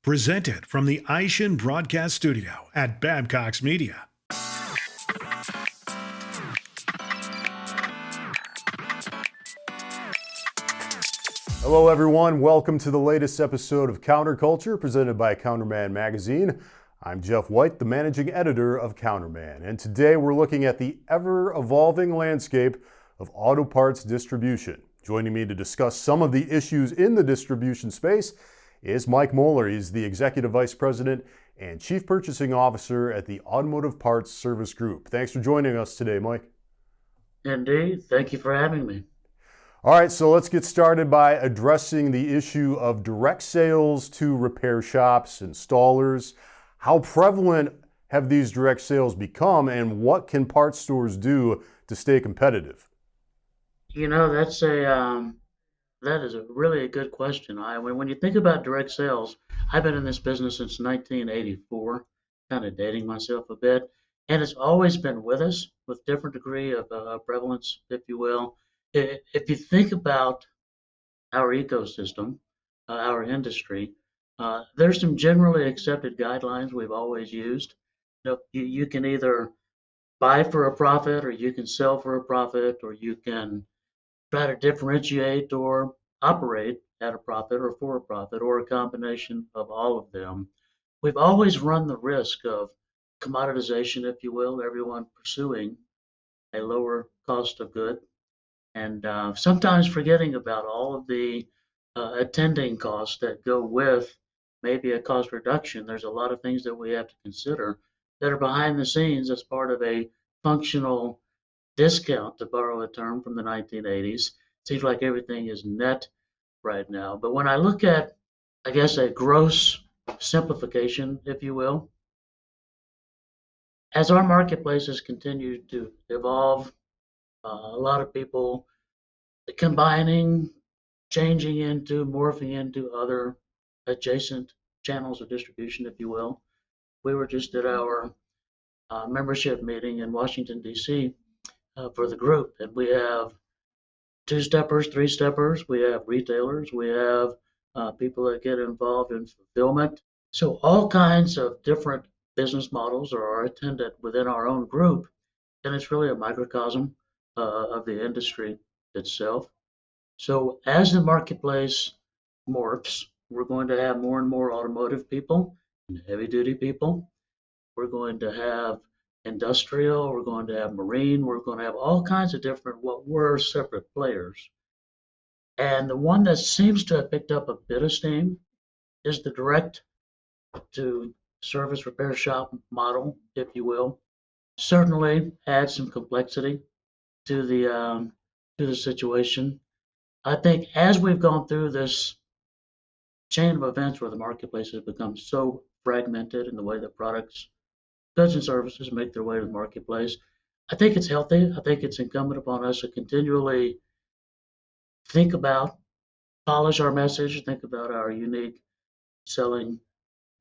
Presented from the Aishin Broadcast Studio at Babcock's Media. Hello everyone, welcome to the latest episode of Counterculture presented by Counterman Magazine. I'm Jeff White, the managing editor of Counterman, and today we're looking at the ever-evolving landscape of auto parts distribution. Joining me to discuss some of the issues in the distribution space is Mike Mohler. He's the Executive Vice President and Chief Purchasing Officer at the Automotive Parts Service Group. Thanks for joining us today, Mike. Indeed. Thank you for having me. All right, so let's get started by addressing the issue of direct sales to repair shops, installers. How prevalent have these direct sales become, and what can parts stores do to stay competitive? You know, that is really a good question. When you think about direct sales, I've been in this business since 1984, kind of dating myself a bit, and it's always been with us with different degree of prevalence, if you will. If you think about our ecosystem, our industry, there's some generally accepted guidelines we've always used. You can either buy for a profit, or you can sell for a profit, or you can try to differentiate or operate at a profit or for a profit, or a combination of all of them. We've always run the risk of commoditization, if you will, everyone pursuing a lower cost of good, and sometimes forgetting about all of the attending costs that go with maybe a cost reduction. There's a lot of things that we have to consider that are behind the scenes as part of a functional discount, to borrow a term from the 1980s. Seems like everything is net right now. But when I look at, I guess, a gross simplification, if you will, as our marketplaces continue to evolve, a lot of people combining, changing into, morphing into other adjacent channels of distribution, if you will. We were just at our membership meeting in Washington, D.C. For the group, and we have two-steppers, three-steppers, we have retailers, we have people that get involved in fulfillment. So all kinds of different business models are attended within our own group, and it's really a microcosm of the industry itself. So as the marketplace morphs, we're going to have more and more automotive people and heavy-duty people. We're going to have industrial, we're going to have marine, we're going to have all kinds of different what were separate players. And the one that seems to have picked up a bit of steam is the direct to service repair shop model, if you will. Certainly adds some complexity to the situation. I think as we've gone through this chain of events where the marketplace has become so fragmented in the way that products, goods and services make their way to the marketplace, I think it's healthy. I think it's incumbent upon us to continually think about, polish our message, think about our unique selling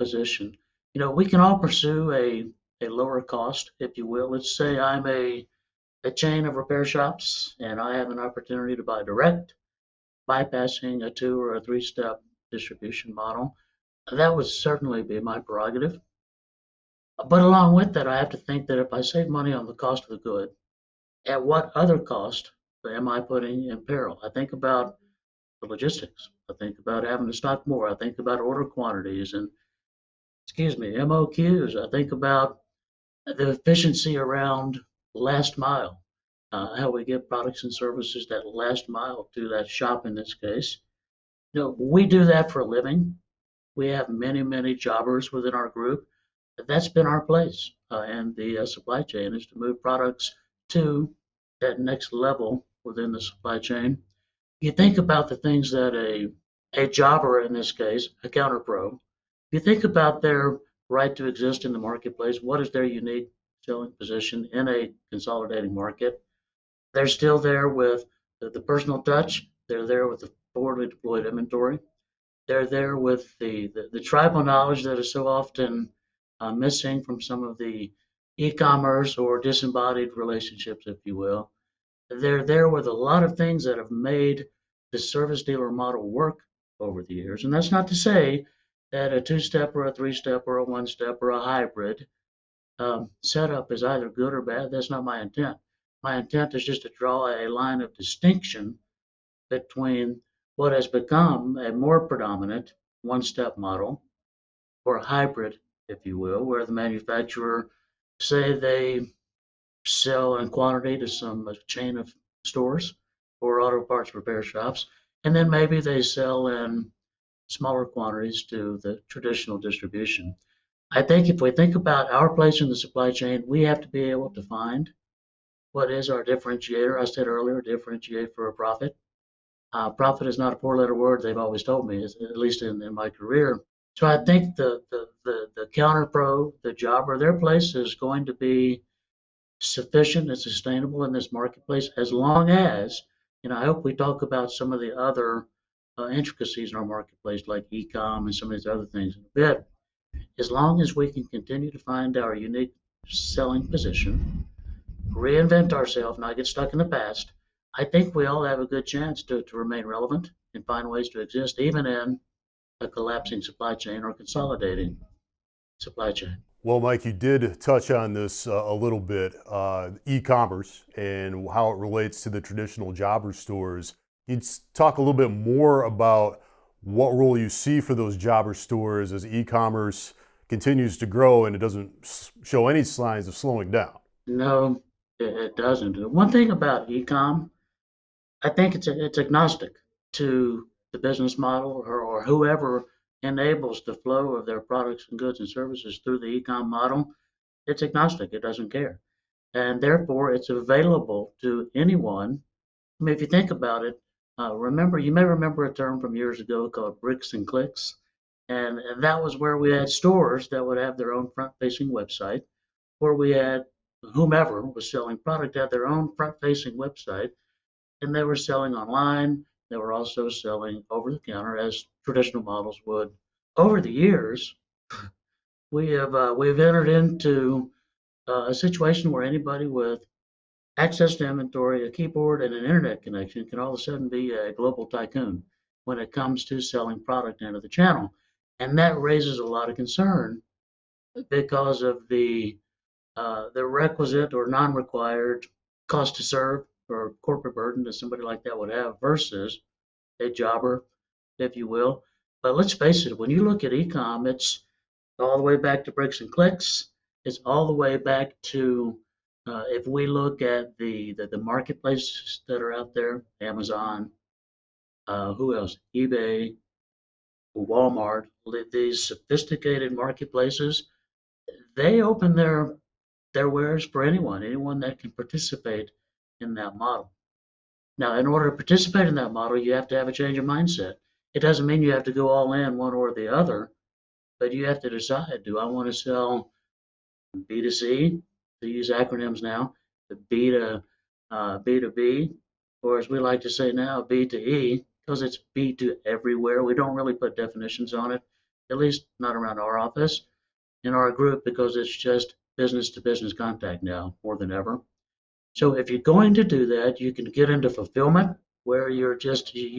position. You know, we can all pursue a lower cost, if you will. Let's say I'm a chain of repair shops and I have an opportunity to buy direct, bypassing a two or a three-step distribution model. That would certainly be my prerogative. But along with that, I have to think that if I save money on the cost of the good, at what other cost am I putting in peril? I think about the logistics. I think about having to stock more. I think about order quantities and, MOQs. I think about the efficiency around last mile, how we get products and services that last mile to that shop in this case. You know, we do that for a living. We have many, many jobbers within our group. That's been our place in the supply chain, is to move products to that next level within the supply chain. You think about the things that a jobber, in this case, a counter pro, you think about their right to exist in the marketplace. What is their unique selling position in a consolidating market? They're still there with the personal touch. They're there with the forwardly deployed inventory. They're there with the tribal knowledge that is so often missing from some of the e-commerce or disembodied relationships, if you will. They're there with a lot of things that have made the service dealer model work over the years. And that's not to say that a two-step or a three-step or a one-step or a hybrid setup is either good or bad. That's not my intent. My intent is just to draw a line of distinction between what has become a more predominant one-step model or a hybrid, if you will, where the manufacturer say they sell in quantity to some chain of stores or auto parts repair shops, and then maybe they sell in smaller quantities to the traditional distribution. I think if we think about our place in the supply chain, we have to be able to find what is our differentiator. I said earlier, differentiate for a profit. Profit is not a four-letter word. They've always told me, at least in my career. So I think the counter pro, the jobber, their place is going to be sufficient and sustainable in this marketplace as long as, and I hope we talk about some of the other intricacies in our marketplace like e-com and some of these other things in a bit, as long as we can continue to find our unique selling position, reinvent ourselves, not get stuck in the past, I think we all have a good chance to remain relevant and find ways to exist even in a collapsing supply chain or consolidating supply chain. Well, Mike, you did touch on this a little bit, e-commerce and how it relates to the traditional jobber stores. You'd talk a little bit more about what role you see for those jobber stores as e-commerce continues to grow and it doesn't show any signs of slowing down. No, it doesn't. One thing about e-com, I think it's agnostic to the business model or whoever enables the flow of their products and goods and services through the e-com model. It's agnostic. It doesn't care. And therefore, it's available to anyone. I mean, if you think about it, you may remember a term from years ago called bricks and clicks. And that was where we had stores that would have their own front facing website, where we had whomever was selling product had their own front facing website, and they were selling online. They were also selling over the counter as traditional models would. Over the years, we've entered into a situation where anybody with access to inventory, a keyboard, and an internet connection can all of a sudden be a global tycoon when it comes to selling product into the channel. And that raises a lot of concern because of the requisite or non-required cost to serve or corporate burden that somebody like that would have versus a jobber, if you will. But let's face it, when you look at e-com, it's all the way back to bricks and clicks. It's all the way back to if we look at the marketplaces that are out there, Amazon, who else? eBay, Walmart, these sophisticated marketplaces, they open their wares for anyone that can participate in that model. Now, in order to participate in that model, you have to have a change of mindset. It doesn't mean you have to go all in one or the other, but you have to decide, do I want to sell B2C, to use acronyms now, the B2B, or as we like to say now, B to E, because it's B to everywhere. We don't really put definitions on it, at least not around our office, in our group, because it's just business to business contact now more than ever. So if you're going to do that, you can get into fulfillment where you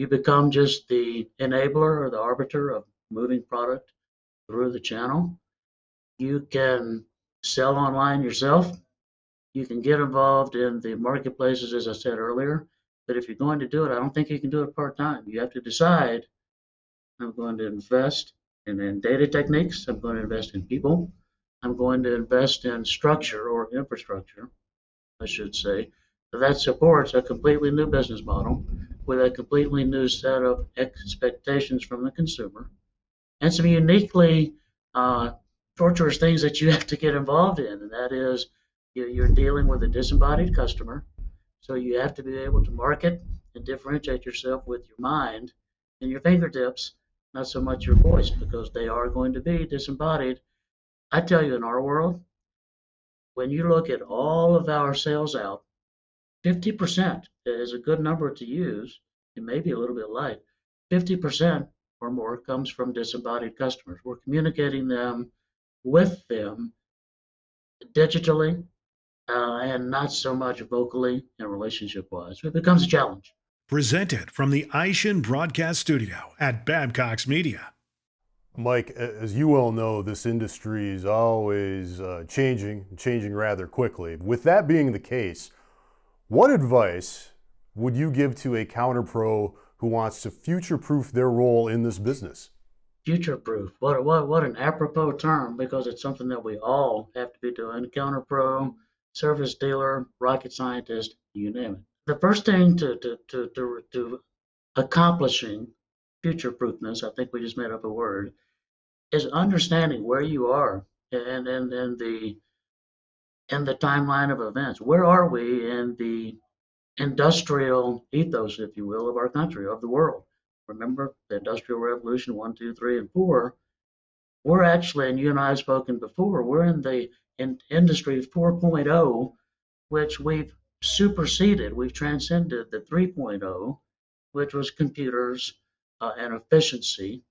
become just the enabler or the arbiter of moving product through the channel. You can sell online yourself. You can get involved in the marketplaces, as I said earlier. But if you're going to do it, I don't think you can do it part-time. You have to decide, I'm going to invest in data techniques. I'm going to invest in people. I'm going to invest in structure or infrastructure, I should say, that supports a completely new business model with a completely new set of expectations from the consumer and some uniquely torturous things that you have to get involved in. And that is, you're dealing with a disembodied customer. So you have to be able to market and differentiate yourself with your mind and your fingertips, not so much your voice, because they are going to be disembodied. I tell you, in our world, when you look at all of our sales out, 50% is a good number to use. It may be a little bit light. 50% or more comes from disembodied customers. We're communicating with them digitally and not so much vocally and relationship wise. It becomes a challenge. Presented from the Aishin Broadcast Studio at Babcox Media. Mike, as you well know, this industry is always changing rather quickly. With that being the case, what advice would you give to a counter pro who wants to future-proof their role in this business? Future proof. What an apropos term, because it's something that we all have to be doing. Counter pro, service dealer, rocket scientist, you name it. The first thing to accomplishing future proofness, I think we just made up a word, is understanding where you are and the timeline of events. Where are we in the industrial ethos, if you will, of our country, of the world? Remember the Industrial Revolution 1, 2, 3, and 4. We're actually, and you and I have spoken before, we're in the industry 4.0, which we've superseded. We've transcended the 3.0, which was computers and efficiency.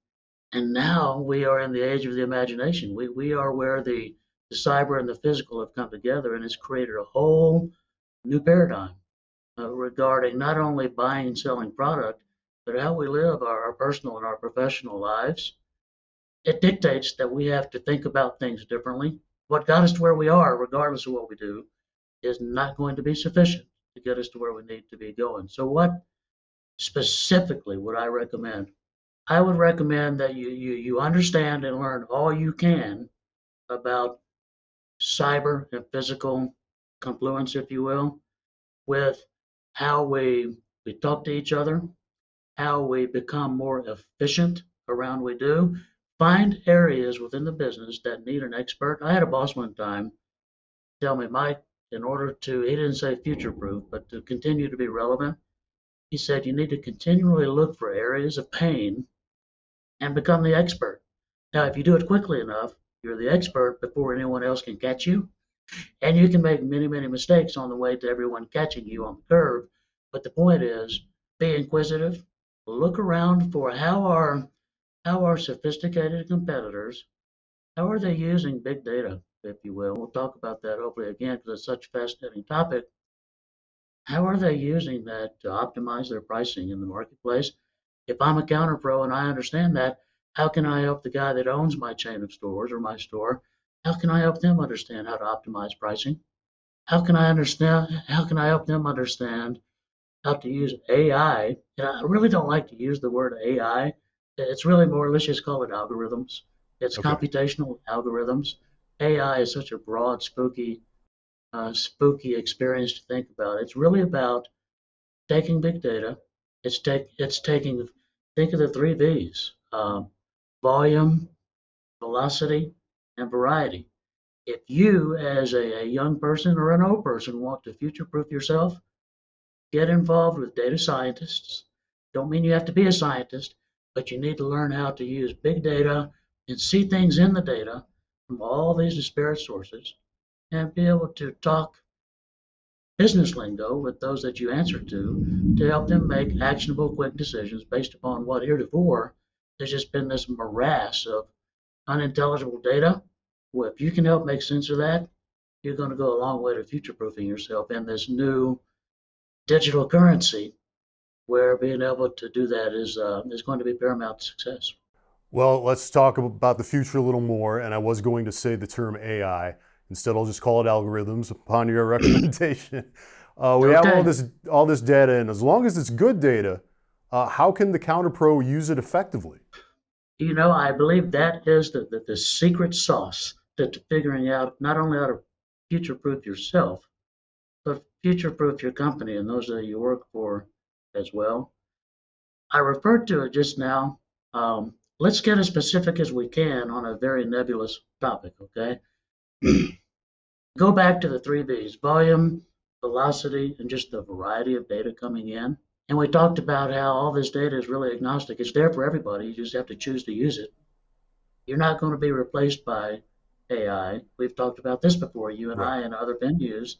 And now we are in the age of the imagination. We are where the cyber and the physical have come together, and it's created a whole new paradigm regarding not only buying and selling product, but how we live our personal and our professional lives. It dictates that we have to think about things differently. What got us to where we are, regardless of what we do, is not going to be sufficient to get us to where we need to be going. So, what specifically would I recommend? I would recommend that you understand and learn all you can about cyber and physical confluence, if you will, with how we talk to each other, how we become more efficient around we do. Find areas within the business that need an expert. I had a boss one time tell me, Mike, in order to, he didn't say future proof, but to continue to be relevant, he said you need to continually look for areas of pain and become the expert. Now, if you do it quickly enough, you're the expert before anyone else can catch you. And you can make many, many mistakes on the way to everyone catching you on the curve. But the point is, be inquisitive, look around for how are sophisticated competitors, how are they using big data, if you will. We'll talk about that hopefully again because it's such a fascinating topic. How are they using that to optimize their pricing in the marketplace? If I'm a counter pro and I understand that, how can I help the guy that owns my chain of stores or my store? How can I help them understand how to optimize pricing? How can I help them understand how to use AI? And I really don't like to use the word AI. It's really more, let's just call it algorithms. It's Okay. computational algorithms. AI is such a broad, spooky experience to think about. It's really about taking big data. It's taking, think of the three V's, volume, velocity, and variety. If you, as a young person or an old person, want to future proof yourself, get involved with data scientists. Don't mean you have to be a scientist, but you need to learn how to use big data and see things in the data from all these disparate sources and be able to talk business lingo with those that you answer to help them make actionable, quick decisions based upon what heretofore has just been this morass of unintelligible data. Well, if you can help make sense of that, you're going to go a long way to future proofing yourself in this new digital currency where being able to do that is going to be paramount to success. Well, let's talk about the future a little more. And I was going to say the term AI. Instead, I'll just call it algorithms upon your recommendation. We have Okay. all this data, and as long as it's good data, how can the counter pro use it effectively? You know, I believe that is the secret sauce to figuring out not only how to future proof yourself, but future proof your company and those that you work for as well. I referred to it just now. Let's get as specific as we can on a very nebulous topic, okay? Go back to the three V's, volume, velocity, and just the variety of data coming in. And we talked about how all this data is really agnostic. It's there for everybody. You just have to choose to use it. You're not going to be replaced by AI. We've talked about this before, you and Right, I and other venues.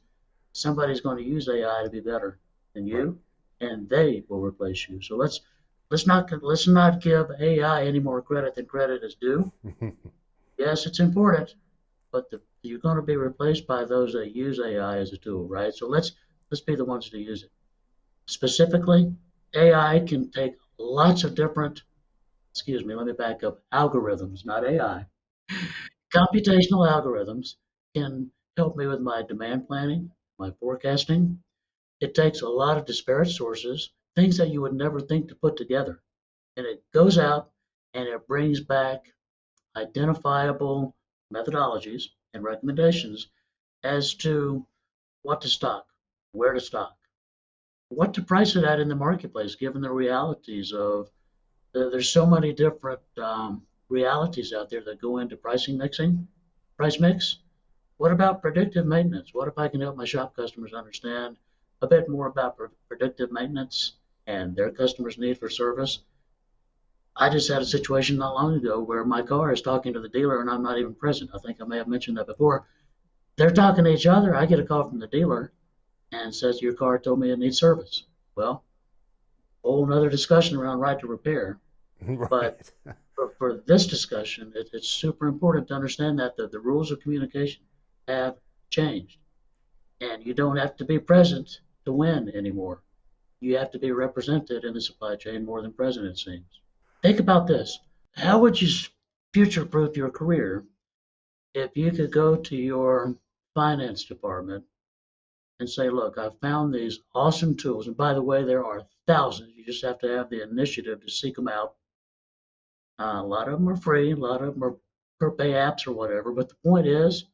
Somebody's going to use AI to be better than right. you, and they will replace you. So let's not give AI any more credit than credit is due. Yes, it's important, but you're going to be replaced by those that use AI as a tool, right? So let's be the ones to use it. Specifically, AI can take lots of different excuse me, let me back up, algorithms, not AI. Computational algorithms can help me with my demand planning, my forecasting. It takes a lot of disparate sources, things that you would never think to put together. And it goes out and it brings back identifiable methodologies and recommendations as to what to stock, where to stock, what to price it at in the marketplace, given the realities of there's so many different realities out there that go into pricing mixing, price mix. What about predictive maintenance? What if I can help my shop customers understand a bit more about predictive maintenance and their customers' need for service? I just had a situation not long ago where my car is talking to the dealer and I'm not even present. I think I may have mentioned that before. They're talking to each other. I get a call from the dealer and says, your car told me it needs service. Well, whole another discussion around right to repair. But Right. for this discussion, it's super important to understand that the rules of communication have changed. And you don't have to be present to win anymore. You have to be represented in the supply chain more than present, it seems. Think about this. How would you future proof your career if you could go to your finance department and say, look, I found these awesome tools. And by the way, there are thousands. You just have to have the initiative to seek them out. A lot of them are free, a lot of them are per pay apps or whatever. But the point is,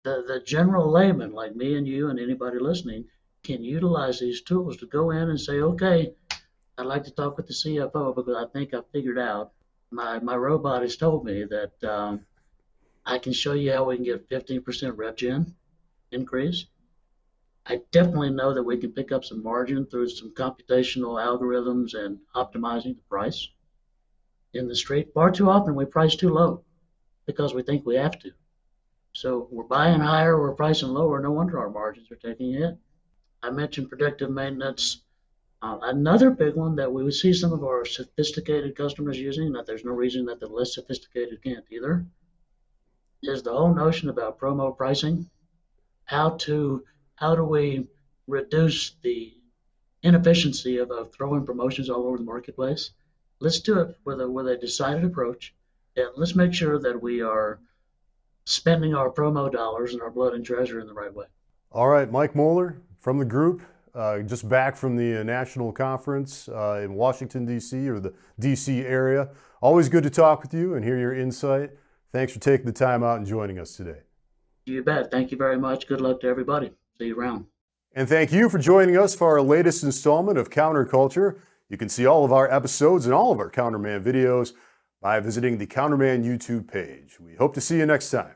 the general layman like me and you and anybody listening can utilize these tools to go in and say, okay, I'd like to talk with the CFO because I think I figured out my robot has told me that I can show you how we can get 15% rev gen increase. I definitely know that we can pick up some margin through some computational algorithms and optimizing the price in the street. Far too often we price too low because we think we have to. So we're buying higher, we're pricing lower. No wonder our margins are taking a hit. I mentioned predictive maintenance. Another big one that we would see some of our sophisticated customers using, that there's no reason that the less sophisticated can't either, is the whole notion about promo pricing. How to how do we reduce the inefficiency of throwing promotions all over the marketplace? Let's do it with a decided approach, and let's make sure that we are spending our promo dollars and our blood and treasure in the right way. All right, Mike Mohler from the group, just back from the national conference in Washington, D.C., or the D.C. area. Always good to talk with you and hear your insight. Thanks for taking the time out and joining us today. You bet. Thank you very much. Good luck to everybody. See you around. And thank you for joining us for our latest installment of Counterculture. You can see all of our episodes and all of our Counterman videos by visiting the Counterman YouTube page. We hope to see you next time.